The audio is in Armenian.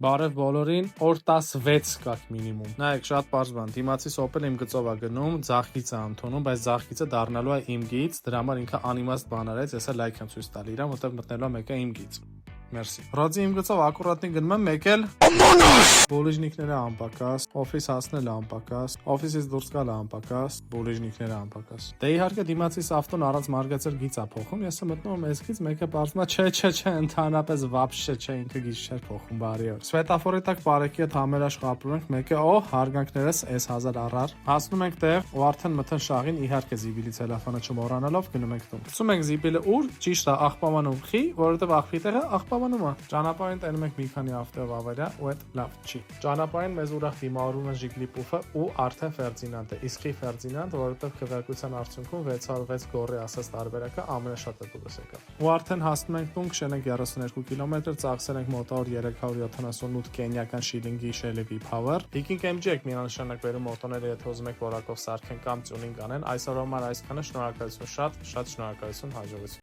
Բարև բոլորին, օր 16 կաք մինիմում։ Նայեք, շատ պարզ բան, դիմացի սոպել իմ գծով է գնում, ձախքից է ընդունում, բայց ձախքիցը դառնալու է իմ գից, դրա համար ինքը անիմաստ բան արեց, ես էլ լայք եմ ցույց տալի իրան, որտեղ մտնելու է մեկը իմ գից։ Մերսի։ Ռոձի իմ գծով ակուրատնի գնում եմ, մեկ էլ բոլիժնիկները անպակաս, օֆիս հասնելը անպակաս, օֆիսից դուրս գալը անպակաս, բոլիժնիկները անպակաս։ Դե իհարկե դիմացիս ավտոն առանց մարգացել գիծ է փոխում, ես մտնում եմ այս գից, մեկը պարզվում է, չէ, ընդհանրապես վաբշե չէ, ինքը գիծ չէր փոխում, բարի օր։ Սվետաֆորի տակ բարեկի հետ համերաշխ ապրում ենք, մեկը հարգանքներս S1000 առար։ Հասնում ենք տեղ, ու արդեն մթն շաղին, իհարկե զիբիլի ցելոֆանը չմոռանալով գնում ենք տուն։ Գցում ենք զիբիլը ուր, ճիշտ է, աղբավանում խի, որովհետև աղբի տեղը աղբավանում է։ Ճանապարհին տենում ենք մի քանի ավտով ավերա, ու այդ լավ չի։ Ճանապարհին մեզ ուրախ դիմավորում է Ժիգլի-Պուֆը ու արդեն Ֆերդինանդը, իսկի Ֆերդինանդ, որովհետև քվեարկության արդյունքում 606 գորի ասած տարբերակը ամենաշատը դուրս եկավ։ Ու արդեն հասնում ենք տուն, քշենք 32 կիլոմետր, ծախսել ենք մոտավոր 378 կենիական շիլինգի Shelby Power։ Picking MG եք միանշանակ վերում օտոները, եթե ուզում եք որակով սարքեն կամ տյունինգ անեն, այսօր համար այսքանը, շնորհակալություն, շատ շնորհակալություն, հաջողություն։